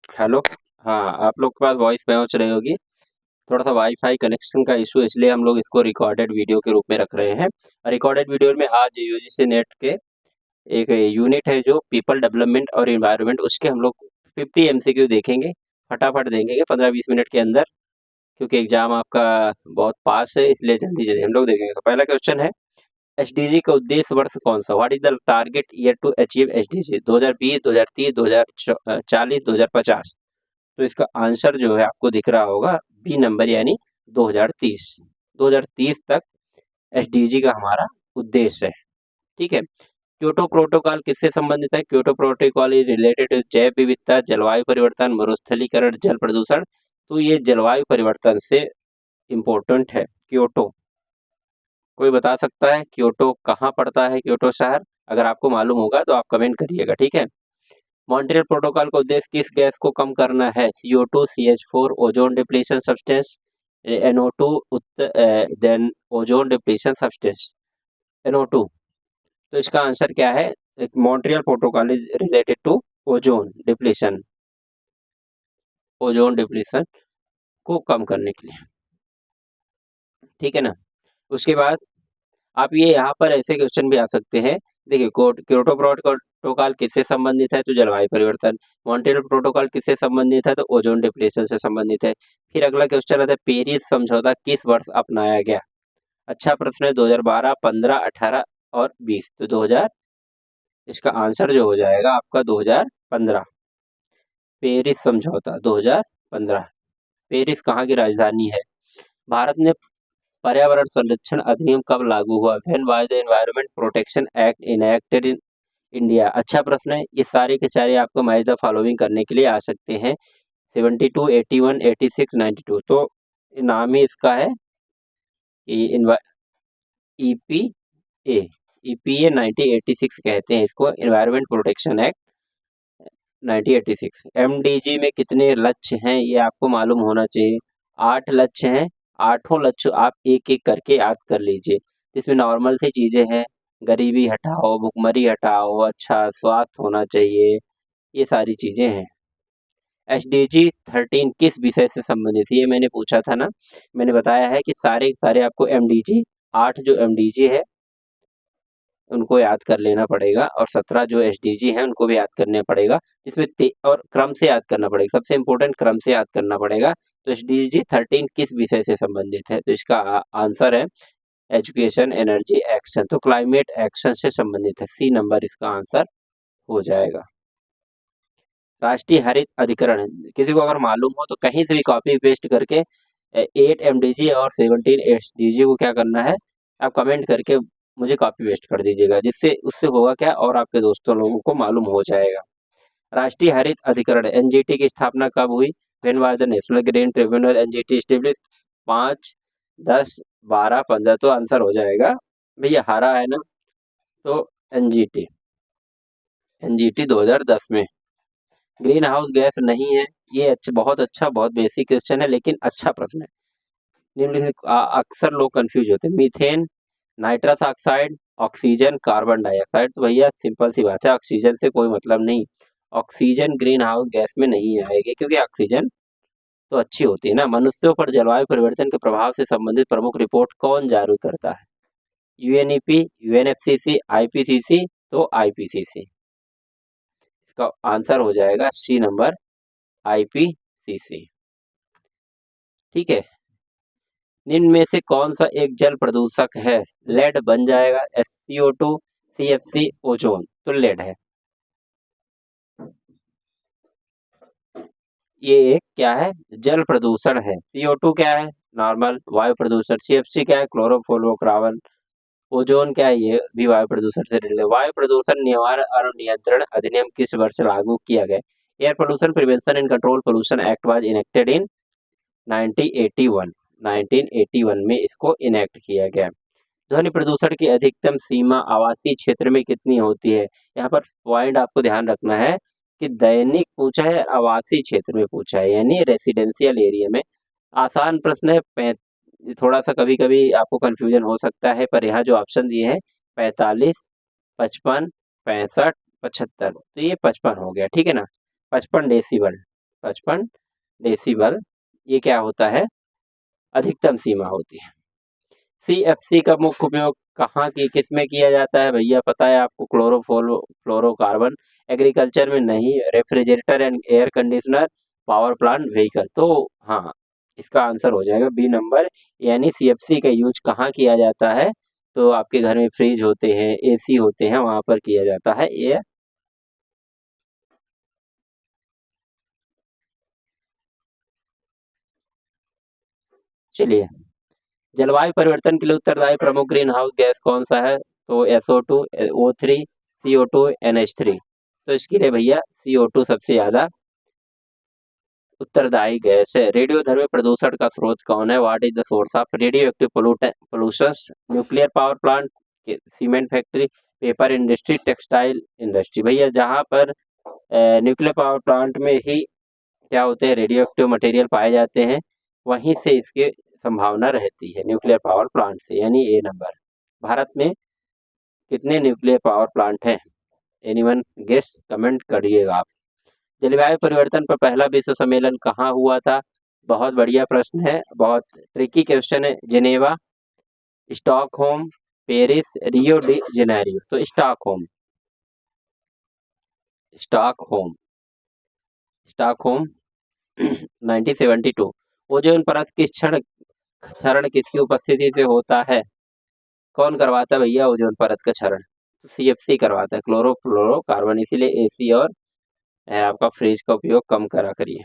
Hello. हाँ, आप लोग के पास वॉइस पहुंच रही होगी। थोड़ा सा वाईफाई कनेक्शन का इशू, इसलिए हम लोग इसको रिकॉर्डेड वीडियो के रूप में रख रहे हैं। रिकॉर्डेड वीडियो में आज यूजीसी नेट के एक यूनिट है जो पीपल डेवलपमेंट और इन्वायरमेंट, उसके हम लोग 50 एमसीक्यू देखेंगे। फटाफट देखेंगे 15-20 मिनट के अंदर, क्योंकि एग्जाम आपका बहुत पास है, इसलिए जल्दी जल्दी हम लोग देखेंगे। तो पहला क्वेश्चन है, एसडीजी का उद्देश्य वर्ष कौन सा? What is the target year to achieve SDG? 2020, 2030, 2040, 2050? तो इसका आंसर जो है आपको दिख रहा होगा, बी नंबर, यानी 2030। 2030 तक एसडीजी का हमारा उद्देश्य है। ठीक है। क्योटो प्रोटोकॉल किससे संबंधित है? Kyoto protocol is related to जैव विविधता, जलवायु परिवर्तन, मरुस्थलीकरण, जल प्रदूषण। तो ये जलवायु परिवर्तन से इम्पोर्टेंट है क्योटो। कोई बता सकता है क्योटो कहाँ पड़ता है? क्योटो शहर अगर आपको मालूम होगा तो आप कमेंट करिएगा। ठीक है। मॉन्ट्रियल प्रोटोकॉल का उद्देश्य किस गैस को कम करना है? CO2, CH4, ozone depletion substance, NO2, then ozone depletion substance, NO2। तो इसका आंसर क्या है? Montreal protocol is related to ozone depletion, ozone depletion को कम करने के लिए। ठीक है ना। उसके बाद आप ये यहाँ पर ऐसे क्वेश्चन भी आ सकते हैं। देखिए, क्योटो प्रोटोकॉल किससे संबंधित है? तो जलवायु परिवर्तन। मॉन्ट्रियल प्रोटोकॉल किससे संबंधित है? तो ओजोन डिप्लेशन से संबंधित है। फिर अगला क्वेश्चन आता है, पेरिस समझौता किस वर्ष अपनाया गया? अच्छा प्रश्न है। 2012, 15, 18 और 20। तो 2000, इसका आंसर जो हो जाएगा आपका 2015। पेरिस समझौता 2015। पेरिस कहाँ की राजधानी है? भारत ने पर्यावरण संरक्षण अधिनियम कब लागू हुआ? When was the environment protection act enacted in India? अच्छा प्रश्न है। ये सारे के सारे आपको मैच द फॉलोइंग करने के लिए आ सकते हैं। 72, 81, 86, 92। तो नाम ही इसका है ईपीए। ईपीए 1986 कहते हैं इसको, एनवायरनमेंट प्रोटेक्शन एक्ट 1986। एमडीजी में कितने लक्ष्य हैं ये आपको मालूम होना चाहिए। 8 लक्ष्य हैं। आठों लक्ष्य आप एक एक करके याद कर लीजिए। इसमें नॉर्मल सी चीजें हैं, गरीबी हटाओ, भुखमरी हटाओ, अच्छा स्वास्थ्य होना चाहिए, ये सारी चीजें हैं। एसडीजी 13 किस विषय से संबंधित है? ये मैंने पूछा था ना। मैंने बताया है कि सारे सारे आपको एमडीजी, 8 जो एमडीजी है उनको याद कर लेना पड़ेगा, और 17 जो एसडीजी हैं उनको भी याद करना पड़ेगा। जिसमें और क्रम से याद करना पड़ेगा, सबसे इंपॉर्टेंट क्रम से याद करना पड़ेगा। तो एसडीजी 13 किस विषय से संबंधित है? तो इसका आंसर है एजुकेशन, एनर्जी, एक्शन। तो क्लाइमेट एक्शन से संबंधित है। सी नंबर इसका आंसर हो जाएगा। राष्ट्रीय हरित अधिकरण किसी को अगर मालूम हो तो कहीं से भी कॉपी पेस्ट करके 8 एमडीजी और 17 एसडीजी को क्या करना है, आप कमेंट करके मुझे कॉपी पेस्ट कर दीजिएगा, जिससे उससे होगा क्या, और आपके दोस्तों लोगों को मालूम हो जाएगा। राष्ट्रीय हरित अधिकरण एनजीटी की स्थापना कब हुई? When was the national green tribunal NGT establish? 5, 10, 12, 15। तो आंसर हो जाएगा भैया, हरा है ना, तो एनजीटी, एनजीटी 2010 में। ग्रीन हाउस गैस नहीं है। ये बहुत अच्छा, बहुत बेसिक क्वेश्चन है, लेकिन अच्छा प्रश्न है। निम्नलिखित अक्सर लोग कंफ्यूज होते हैं, methane, nitrous oxide, oxygen, carbon dioxide. तो भैया सिंपल सी बात है, ऑक्सीजन से कोई मतलब नहीं। ऑक्सीजन ग्रीन हाउस गैस में नहीं आएगी, क्योंकि ऑक्सीजन तो अच्छी होती है ना। मनुष्यों पर जलवायु परिवर्तन के प्रभाव से संबंधित प्रमुख रिपोर्ट कौन जारी करता है? UNEP, UNFCCC, IPCC? तो आईपीसीसी, इसका आंसर हो जाएगा सी नंबर, आईपीसीसी। ठीक है। निम्न में से कौन सा एक जल प्रदूषक है? लेड बन जाएगा, SCO2, CFC, ओजोन। तो लेड है। ये एक क्या है? जल प्रदूषण है। CO2 क्या है? नॉर्मल वायु प्रदूषण। CFC क्या है? क्लोरोफ्लोरोकार्बन। ओजोन क्या है? ये भी वायु प्रदूषण से रिलेटेड। वायु प्रदूषण निवारण और नियंत्रण अधिनियम किस वर्ष लागू किया गया? Air pollution prevention and control pollution act was enacted इन 1981। 1981 में इसको इनेक्ट किया गया। ध्वनि प्रदूषण की अधिकतम सीमा आवासीय क्षेत्र में कितनी होती है? यहाँ पर पॉइंट आपको ध्यान रखना है कि दैनिक पूछा है, आवासीय क्षेत्र में पूछा है, यानी रेसिडेंशियल एरिया में। आसान प्रश्न है। थोड़ा सा कभी कभी आपको कंफ्यूजन हो सकता है, पर यहाँ जो ऑप्शन दिए हैं, 45, 55, 65, 75। तो ये 55 हो गया। ठीक है ना, 55 डेसिबल। 55 डेसिबल, ये क्या होता है, अधिकतम सीमा होती है। सीएफसी का मुख्य उपयोग कहाँ की किस में किया जाता है भैया, पता है आपको, फ्लोरोकार्बन, एग्रीकल्चर में नहीं, refrigerator and air conditioner, power plant, vehicle. तो हाँ, इसका आंसर हो जाएगा बी नंबर, यानी सीएफसी का यूज कहाँ किया जाता है, तो आपके घर में फ्रिज होते हैं, एसी होते हैं, वहां पर किया जाता है ये। चलिए, जलवायु परिवर्तन के लिए उत्तरदायी प्रमुख ग्रीन हाउस गैस कौन सा है, तो SO2, O3, CO2, NH3। तो इसके लिए भैया CO2 सबसे ज्यादा उत्तरदायी गैस है। रेडियोधर्मी प्रदूषण का स्रोत कौन है, what is the source of radio active pollution, nuclear power plant, cement factory, paper industry, textile industry. भैया जहाँ पर न्यूक्लियर पावर प्लांट में ही क्या होते हैं, रेडियो एक्टिव मटेरियल पाए जाते हैं, वहीं से इसकी संभावना रहती है, न्यूक्लियर पावर प्लांट से, यानी ए नंबर। भारत में कितने न्यूक्लियर पावर प्लांट हैं, एनीवन गेस, कमेंट करिएगा आप। जलवायु परिवर्तन पर पहला विश्व सम्मेलन कहाँ हुआ था, बहुत बढ़िया प्रश्न है, बहुत ट्रिकी क्वेश्चन है। Geneva, Stockholm, Paris, Rio de Janeiro. तो स्टॉकहोम, स्टॉकहोम, स्टॉकहोम 1972। ओजोन परत किस क्षण क्षरण किसकी उपस्थिति से होता है, कौन करवाता है भैया ओजोन परत का क्षरण, तो सीएफसी करवाता है, क्लोरोफ्लोरोकार्बन। इसीलिए एसी और आपका फ्रिज का उपयोग कम करा करिए।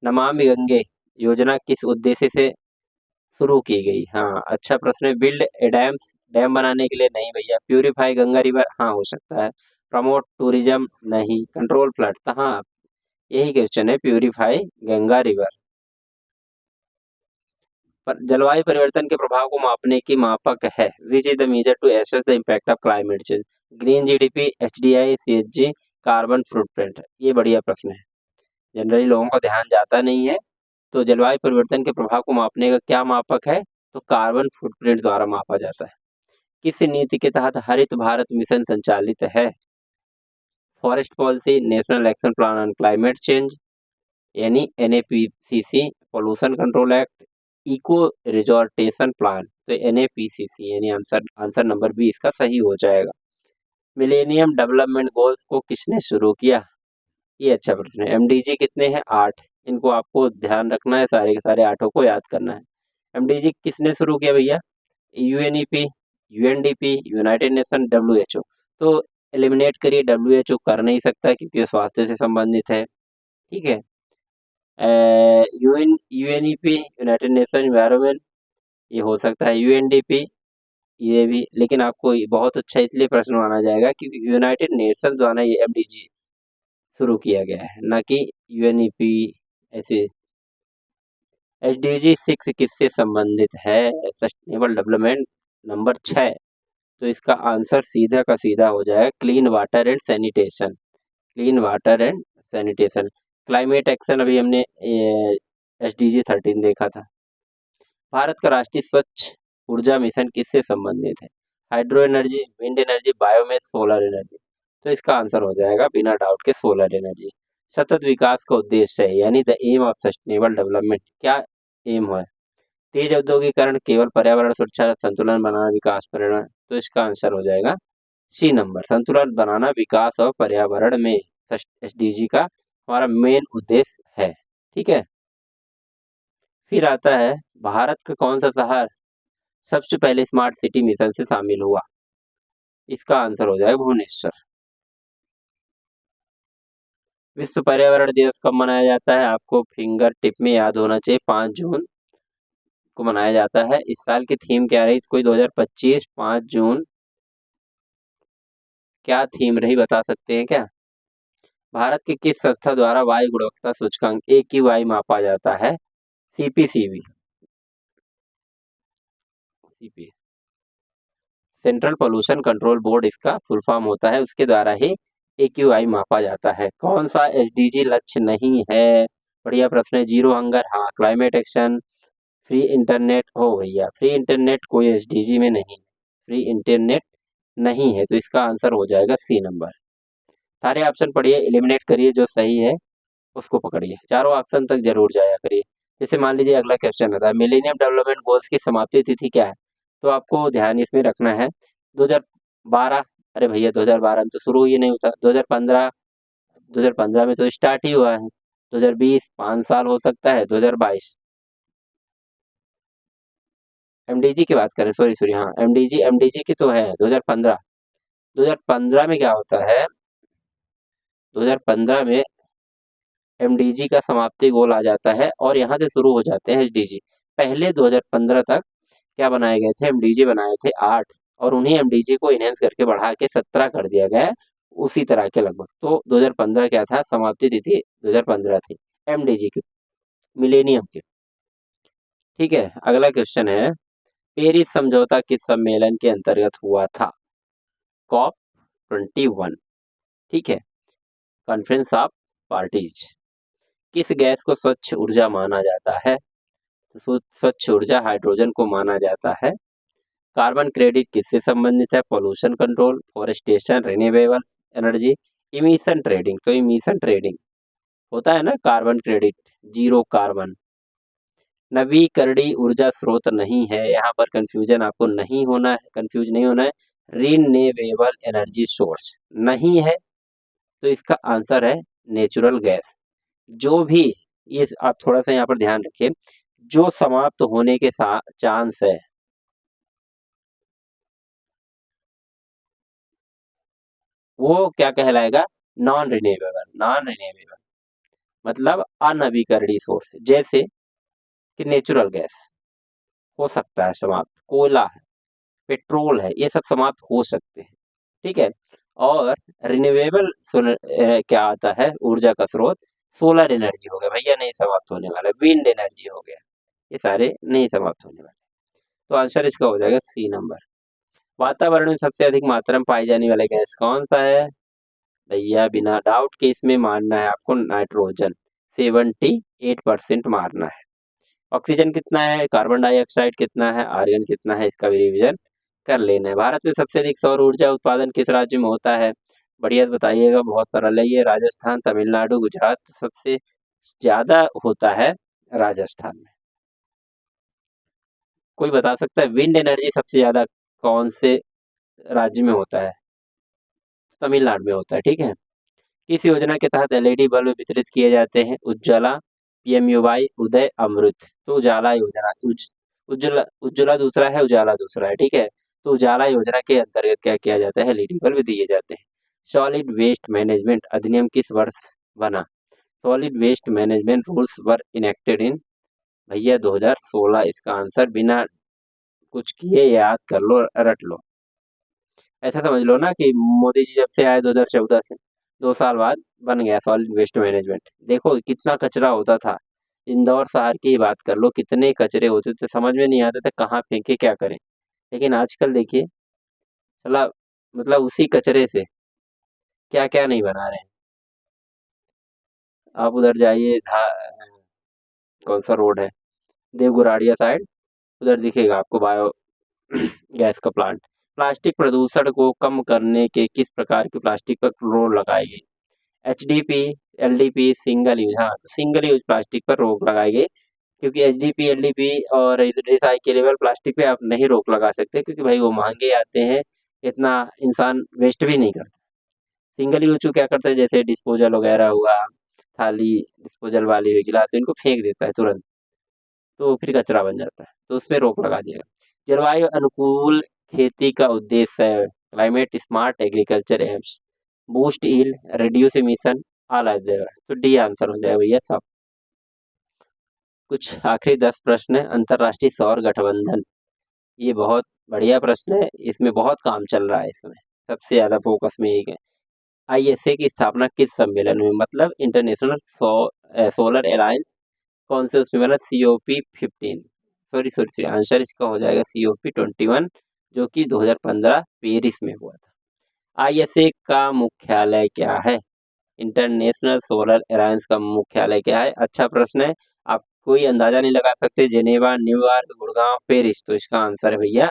नमामि गंगे योजना किस उद्देश्य से शुरू की गई, हाँ अच्छा प्रश्न है। बिल्ड ए डैम्स, डैम बनाने के लिए नहीं भैया। प्यूरिफाई गंगा रिवर, हाँ हो सकता है। प्रमोट टूरिज्म, नहीं। कंट्रोल फ्लड, हाँ यही क्वेश्चन है, प्यूरिफाई गंगा रिवर। पर जलवायु परिवर्तन के प्रभाव को मापने की मापक है, which is the measure to assess the impact of climate change, green GDP, HDI, CHG, carbon footprint. ये बढ़िया प्रश्न है, जनरली लोगों का ध्यान जाता नहीं है। तो जलवायु परिवर्तन के प्रभाव को मापने का क्या मापक है, तो कार्बन फुटप्रिंट द्वारा मापा जाता है। किस नीति के तहत हरित भारत मिशन संचालित है, forest policy, national action plan on climate change, यानी NAPCC, pollution control act, eco restoration plan. तो NAPCC, यानी आंसर आंसर नंबर बी इसका सही हो जाएगा। मिलेनियम डेवलपमेंट गोल्स को किसने शुरू किया, ये अच्छा प्रश्न है। MDG कितने हैं, 8। इनको आपको ध्यान रखना है, सारे के सारे आठों को याद करना है। MDG किसने शुरू किया भैया, UNEP, UNDP, United nation, WHO। तो एलिमिनेट करिए, WHO कर नहीं सकता क्योंकि ये स्वास्थ्य से संबंधित है, ठीक है। UNEP, यूनाइटेड नेशन एनवायरनमेंट, ये हो सकता है। UNDP, ये भी, लेकिन आपको ये बहुत अच्छा इसलिए प्रश्न माना जाएगा क्योंकि यूनाइटेड नेशन द्वारा ये MDG शुरू किया गया है, ना कि UNEP ऐसे। SDG 6 किससे संबंधित है, सस्टेनेबल डेवलपमेंट नंबर 6। तो इसका आंसर सीधा का सीधा हो जाएगा clean water and sanitation, clean water and sanitation. Climate action अभी हमने SDG 13 देखा था। भारत का राष्ट्रीय स्वच्छ ऊर्जा मिशन किससे संबंधित है, hydro energy, wind energy, biomass, solar energy. तो इसका आंसर हो जाएगा बिना डाउट के सोलर एनर्जी। सतत विकास का उद्देश्य है, यानी the aim of sustainable development, क्या एम है, तेज औद्योगिकरण, केवल पर्यावरण सुरक्षा, संतुलन बनाना, विकास पर्यावरण। तो इसका आंसर हो जाएगा सी नंबर, संतुलन बनाना विकास और पर्यावरण में SDG का हमारा मेन उद्देश्य है, ठीक है। फिर आता है, भारत का कौन सा शहर सबसे पहले स्मार्ट सिटी मिशन से शामिल हुआ, इसका आंसर हो जाएगा भुवनेश्वर। विश्व पर्यावरण दिवस कब मनाया जाता है, आपको फिंगर टिप में याद होना चाहिए, 5 जून को मनाया जाता है। इस साल की थीम क्या रही, कोई 2025 5 जून क्या थीम रही, बता सकते हैं क्या। भारत की किस संस्था द्वारा वायु गुणवत्ता सूचकांक AQI मापा जाता है, CPCB, central pollution control board इसका फुल फॉर्म होता है, उसके द्वारा ही AQI मापा जाता है। कौन सा SDG लक्ष्य नहीं है, बढ़िया प्रश्न है। जीरो हंगर, हाँ। क्लाइमेट एक्शन, फ्री इंटरनेट, हो भैया फ्री इंटरनेट कोई SDG में नहीं, फ्री इंटरनेट नहीं है, तो इसका आंसर हो जाएगा सी नंबर। सारे ऑप्शन पढ़िए, एलिमिनेट करिए जो सही है उसको पकड़िए, चारों ऑप्शन तक जरूर जाया करिए। जैसे मान लीजिए अगला क्वेश्चन रहता है, मिलेनियम डेवलपमेंट गोल्स की समाप्ति तिथि क्या है? तो आपको ध्यान इसमें रखना है 2012। अरे भैया 2012 में तो शुरू ही नहीं होता, 2015, 2015 में तो स्टार्ट ही हुआ है, 2020 5 साल हो सकता है, 2022 एमडीजी की बात करें, सॉरी सॉरी, हाँ एमडीजी की तो है 2015। 2015 में क्या होता है, 2015 में एमडीजी का समाप्ति गोल आ जाता है और यहाँ से शुरू हो जाते हैं एचडीजी। पहले 2015 तक क्या बनाए गए थे, एमडीजी बनाए थे 8, और उन्हीं एमडीजी को इनहेंस करके बढ़ा के 17 कर दिया गया है, उसी तरह के लगभग। तो 2015 क्या था, समाप्ति तिथि 2015 थी एमडीजी की, मिलेनियम की। ठीक है, अगला क्वेश्चन है, पेरिस समझौता किस सम्मेलन के अंतर्गत हुआ था? कॉप 21। ठीक है, कॉन्फ्रेंस ऑफ पार्टीज। किस गैस को स्वच्छ ऊर्जा माना जाता है? तो स्वच्छ ऊर्जा हाइड्रोजन को माना जाता है। कार्बन क्रेडिट किससे संबंधित है? Pollution control, forestation, renewable energy, emission trading. तो इमिशन ट्रेडिंग होता है ना, कार्बन क्रेडिट, जीरो कार्बन। नवीकरणीय ऊर्जा स्रोत नहीं है, यहाँ पर कंफ्यूजन आपको नहीं होना है, कंफ्यूज नहीं होना है। रिन्यूएबल एनर्जी सोर्स नहीं है, तो इसका आंसर है नेचुरल गैस। जो भी, ये आप थोड़ा सा यहाँ पर ध्यान रखिए, जो समाप्त होने के चांस है, वो क्या कहलाएगा? Non renewable. नॉन रिन्यूएबल मतलब अनवीकरणीय सोर्स, जैसे कि नेचुरल गैस हो सकता है समाप्त, कोयला है, पेट्रोल है, ये सब समाप्त हो सकते हैं। ठीक है, और रिन्यूएबल क्या आता है ऊर्जा का स्रोत? सोलर एनर्जी हो गया भैया, नहीं समाप्त होने वाला। विंड एनर्जी हो गया, ये सारे नहीं समाप्त होने वाले। तो आंसर इसका हो जाएगा सी नंबर। वातावरण में सबसे अधिक मात्रा में पाई जाने वाला गैस कौन सा है? भैया बिना डाउट के इसमें मानना है आपको नाइट्रोजन, 78% मारना है। ऑक्सीजन कितना है, कार्बन डाइऑक्साइड कितना है, आर्गन कितना है, इसका भी रिवीजन कर लेना है। भारत में सबसे अधिक सौर ऊर्जा उत्पादन किस राज्य में होता है? बढ़िया बताइएगा, बहुत सरल है ये। राजस्थान, तमिलनाडु, गुजरात। सबसे ज्यादा होता है राजस्थान में। कोई बता सकता है विंड एनर्जी सबसे ज्यादा कौन से राज्य में होता है? तमिलनाडु में होता है। ठीक है, किस योजना के तहत एलईडी बल्ब वितरित किए जाते हैं? उज्ज्वला, पीएमयूवाई, उदय, अमृत। तो उजाला योजना, उज्ज्वला, उज्ज्वला दूसरा है, उजाला दूसरा है। ठीक है, तो उजाला योजना के अंतर्गत क्या किया जाता है? एलईडी बल्ब दिए जाते हैं। सॉलिड वेस्ट मैनेजमेंट अधिनियम किस वर्ष बना? Solid waste management rules were enacted in, भैया 2016। इसका आंसर बिना कुछ किए याद कर लो, रट लो। ऐसा समझ लो ना कि मोदी जी जब से आए 2014 से, 2 साल बाद बन गया सॉलिड वेस्ट मैनेजमेंट। देखो कितना कचरा होता था, इंदौर शहर की ही बात कर लो, कितने कचरे होते थे, समझ में नहीं आता था कहाँ फेंके क्या करें। लेकिन आजकल देखिए, चला मतलब उसी कचरे से क्या क्या नहीं बना रहे हैं। आप उधर जाइए, कौन सा रोड है, देवगुराड़िया साइड, उधर दिखेगा आपको बायो गैस का प्लांट। प्लास्टिक प्रदूषण को कम करने के किस प्रकार की प्लास्टिक पर रोक लगाई गई? HDP, LDP, single use. हाँ, तो सिंगल यूज प्लास्टिक पर रोक लगाई गई, क्योंकि एचडीपी, एलडीपी और रिसाइकेलेबल प्लास्टिक पे आप नहीं रोक लगा सकते, क्योंकि भाई वो महंगे आते हैं, इतना इंसान वेस्ट भी नहीं करता। सिंगल यूज को क्या करता है, जैसे डिस्पोजल वगैरह हुआ, थाली डिस्पोजल वाली हुई, गिलास, इनको फेंक देता है तुरंत, तो फिर कचरा बन जाता है, तो उसमें रोक लगा दिया। जलवायु अनुकूल खेती का उद्देश्य है, climate smart agriculture aims, boost yield, reduce emission, all are there. तो डी आंसर हो जाएगा भैया सब। कुछ आखिरी 10 प्रश्न है। अंतरराष्ट्रीय सौर गठबंधन, ये बहुत बढ़िया प्रश्न है, इसमें बहुत काम चल रहा है, इसमें सबसे ज्यादा फोकस में यही है। आईएसए की स्थापना किस सम्मेलन में, मतलब इंटरनेशनल सोलर अलायंस, कौन से उसमें बना? COP15। सॉरी सॉरी, आंसर इसका हो जाएगा COP21, जो कि 2015 पेरिस में हुआ था। आईएसए का मुख्यालय क्या है? इंटरनेशनल सोलर अलायंस का मुख्यालय क्या है? अच्छा प्रश्न है, आप कोई अंदाजा नहीं लगा सकते। Geneva, New York, Gurgaon, Paris. तो इसका आंसर है भैया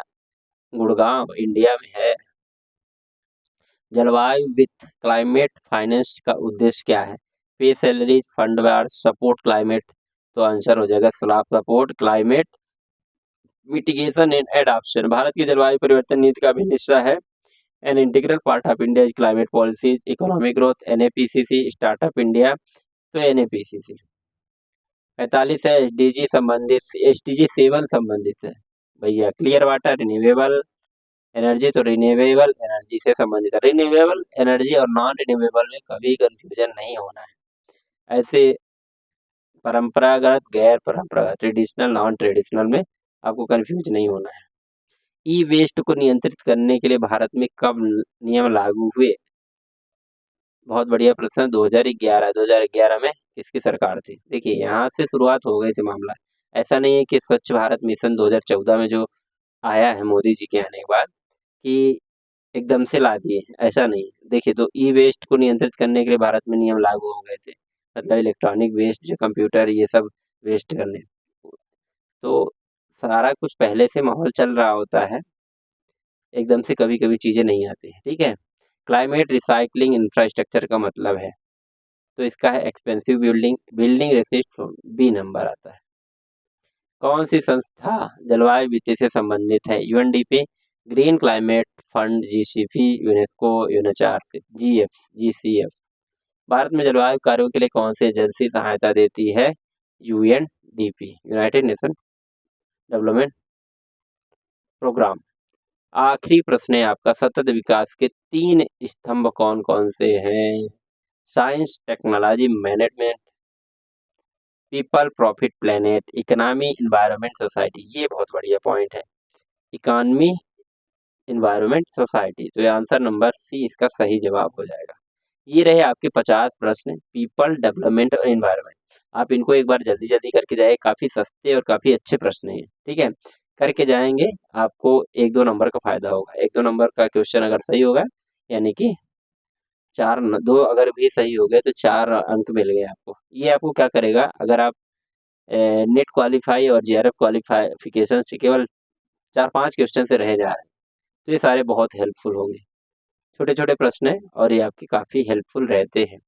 गुड़गांव, इंडिया में है। जलवायु वित्त, क्लाइमेट फाइनेंस का उद्देश्य क्या है? Pay salary, fund war, support climate. तो आंसर हो जाएगा slab support climate mitigation and adaption. Bharat की जलवायु परिवर्तन नीति का अभिन्न हिस्सा है। An integral part of India climate policies, economic growth, NAPCC, startup India. तो एनएपीसीसी। 45 है एसडीजी संबंधित, एसडीजी 7 संबंधित है भैया, क्लियर वाटर, रिन्यूएबल एनर्जी। तो रिन्यूएबल एनर्जी से संबंधित है। रिन्यूएबल एनर्जी और नॉन रिन्यूएबल में कभी कंफ्यूजन नहीं होना है। ऐसे परंपरागत, गैर परंपरागत, ट्रेडिशनल, नॉन ट्रेडिशनल में आपको कंफ्यूज नहीं होना है। ई वेस्ट को नियंत्रित करने के लिए भारत में कब नियम लागू हुए? बहुत बढ़िया प्रश्न। 2011 में किसकी सरकार थी? देखिए यहाँ से शुरुआत हो गई थी मामला। ऐसा नहीं है कि स्वच्छ भारत मिशन 2014 में जो आया है मोदी जी के आने के बाद कि एकदम से ला दिए, ऐसा नहीं। देखिए तो ई वेस्ट को नियंत्रित करने के लिए भारत में नियम लागू हो गए थे, मतलब इलेक्ट्रॉनिक वेस्ट, जो कंप्यूटर, ये सब वेस्ट करने। तो सारा कुछ पहले से माहौल चल रहा होता है, एकदम से कभी कभी चीजें नहीं आती है, ठीक है। क्लाइमेट रिसाइकलिंग इंफ्रास्ट्रक्चर का मतलब है, तो इसका है expensive building, building resist, B नंबर आता है। कौन सी संस्था जलवायु वित्त से संबंधित है? UNDP, green climate fund, GCP, UNESCO, UNHR, GCF. Bharat में जलवायु कार्यों के लिए कौन सी एजेंसी सहायता देती है? UNDP, United Nation Development Program. आखिरी प्रश्न है आपका, सतत विकास के 3 स्तंभ कौन कौन से हैं? Science, technology, management, people, profit, planet, economy, environment, society. ये बहुत बढ़िया पॉइंट है, इकोनॉमी, इन्वायरमेंट, सोसाइटी। तो ये आंसर नंबर सी इसका सही जवाब हो जाएगा। ये रहे आपके 50 प्रश्न, पीपल, डेवलपमेंट और इन्वायरमेंट। आप इनको एक बार जल्दी जल्दी करके जाए, काफी सस्ते और काफी अच्छे प्रश्न हैं, ठीक है। करके जाएंगे, आपको 1-2 नंबर का फायदा होगा। 1-2 नंबर का क्वेश्चन अगर सही होगा, यानी कि 2 अगर भी सही हो गए तो 4 अंक मिल गए आपको। ये आपको क्या करेगा, अगर आप नेट क्वालिफाई और जेआरएफ क्वालिफिकेशन से केवल 4-5 क्वेश्चन से रह जा रहे हैं, तो ये सारे बहुत हेल्पफुल होंगे। छोटे छोटे प्रश्न है और ये आपके काफी हेल्पफुल रहते हैं।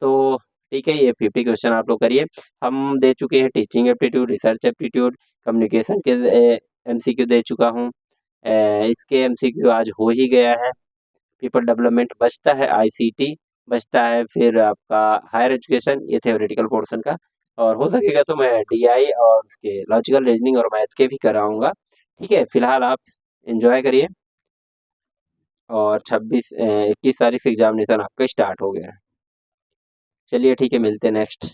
तो ठीक है, ये 50 क्वेश्चन आप लोग करिए। हम दे चुके हैं teaching aptitude, research aptitude, communication के एमसीक्यू दे चुका हूँ। इसके एमसीक्यू आज हो ही गया है। पीपल डेवलपमेंट बचता है, आईसीटी बचता है, फिर आपका हायर एजुकेशन, ये थ्योरेटिकल पोर्शन का। और हो सकेगा तो मैं डीआई और उसके लॉजिकल रीजनिंग और मैथ के भी कराऊंगा, ठीक है। फिलहाल आप एंजॉय करिए, और 21 तारीख से एग्जामिनेशन आपका स्टार्ट हो गया है। चलिए ठीक है, मिलते हैं नेक्स्ट